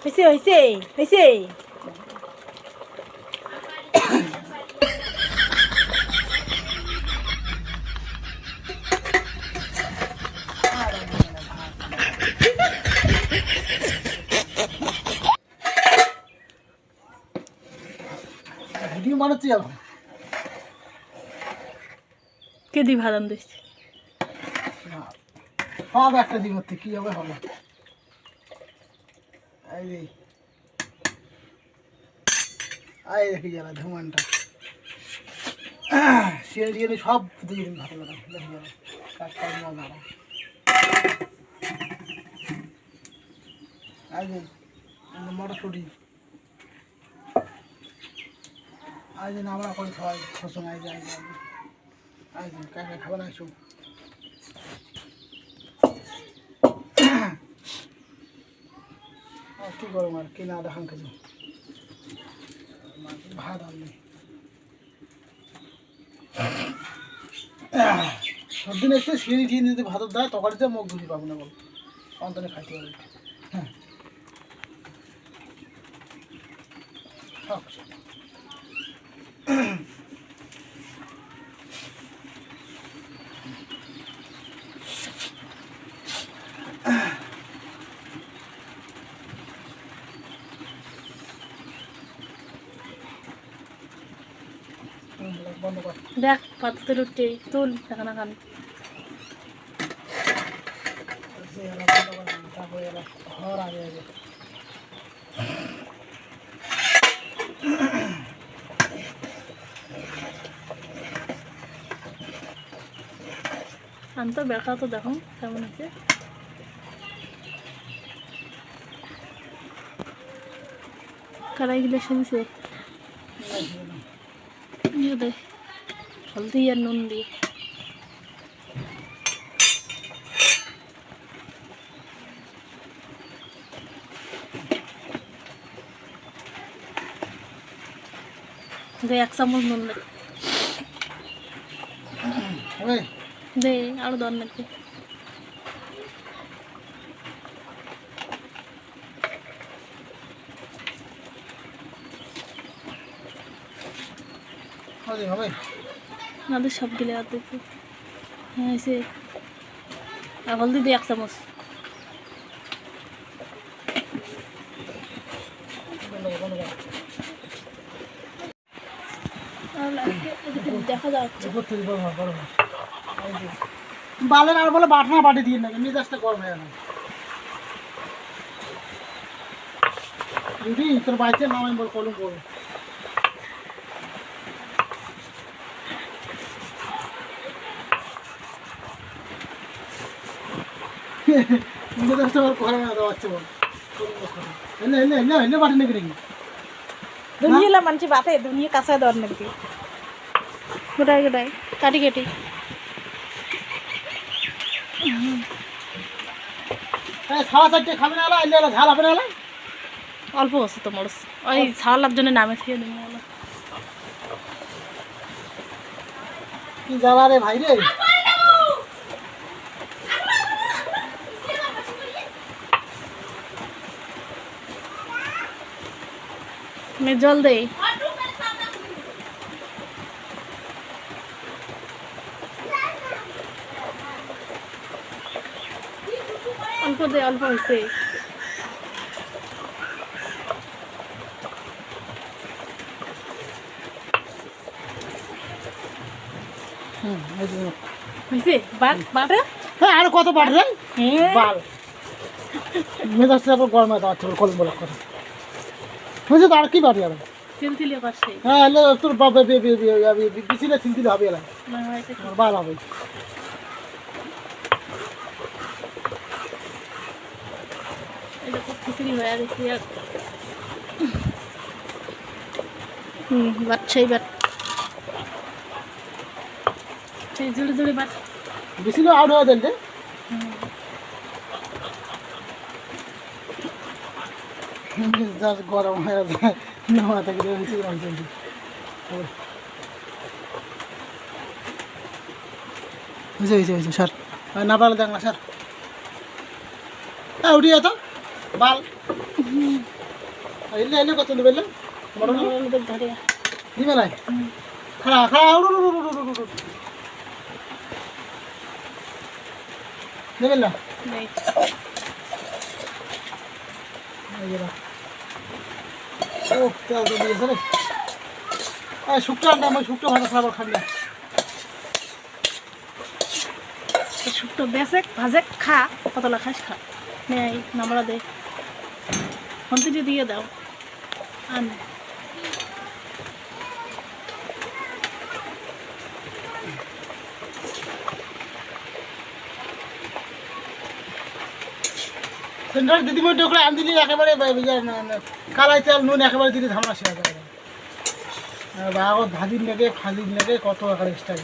হয়েছে হয়েছে হয়েছে ভিডিও বানাচ্ছি এখন কে দি ভাত আনতে সব একটা দিন হচ্ছে কি হবে হবে এই যে আই দেখি যারা ধুমানটা সিরিয়ালি সব দিয়ে দিন ভালো লাগে দেখি যারা কাজ কাজ মজা এই যে মটরশুঁটি আজ আমরা করে খাওয়াই শোষণ আই যায় আজ কাকা খাবো না এসব কি করবো আর কি না দেখান কিছু ভাত আনলি সবদিন একটু সিঁড়ি টিয়ে যদি ভাত দেয় তরকারিতে মুখ ধুতে পাবো না বল অন্তনে খাইতে পারবে হ্যাঁ বন্ধ কর দেখ পাতাতে রুটি তুল দেখা না খান তারপরে ঘর আগে আগে আনতো বেড়া তো দেখো কেমন আছে কড়াই গিলে শুনছে দে হলদি আর নুন দিয়ে দে 1 চামচ নুন দে দে আরো দর নাকি হবে আমাদের সব গিলে আর দেখো হ্যাঁ এসে আর হলদি দে 1 চামচ দেখা যাচ্ছে বালের আর বলে বাটনা বাটি দিয়ে নাকি মেজাজটা গরম হয়ে গেল দিদি তোর বাড়িতে নাম আমি বল কলম করবো মেজাজটা বল গরম হয়ে যাচ্ছে বল এনে এনে এনে এনে বাটি নাকি নাকি দুনিয়ালা মানুষ বাতে দুনিয়া কাঁচা দর নাকি গোটাই গোটাই কাটি কাটি ছাড়া চারটে খাবে না এলে এলে ঝাল হবে না অল্প আছে তোমার ওই ছাড়ার জন্য নামে খেয়ে দেবো কি জ্বালা রে ভাই রে জল দে অল্প দে অল্প হয়েছে হয়েছে বাটা হ্যাঁ আর কত বাটবেন বাল মেজাজটা আবার গরম হয়ে যাচ্ছে কলম বলার কথা হয়েছে তো আর কি বাটি আর তেল তেল পাশে হ্যাঁ এলে তোর বিচিলে তিল হবে এলা বাল হবে এটা খুব খিচুড়ি হয়ে গেছে বাচ্চাই বাট জোরে জোরে বাট বিচিলে আউট হয়ে দেন গরম হয়ে যায় নামা থেকে হয়েছে স্যার না পারলে দেখ না স্যার হ্যাঁ উঠিয়ে তো বাল এলে এলে কত নেবে এলে বড় না আলুদের ধরে দিবে নাই খাড়া খাড়া নেবে না নেই ও তেল তো দিয়েছে রে শুকটা আনটা আমার শুকটা ভালো খাবার খাবি না শুক্তো বেসে ভাজে খা কতলা খাস খা নেই নামরা দে হন্তিটি দিয়ে দাও আন সেন্টার দিদিমণি ডোকরা আন দিলি একেবারে কালাই তেল নুন একেবারে দিদি ঝামলা শেষ বাবা ভাজির লেগে কত একেবারে স্টাইল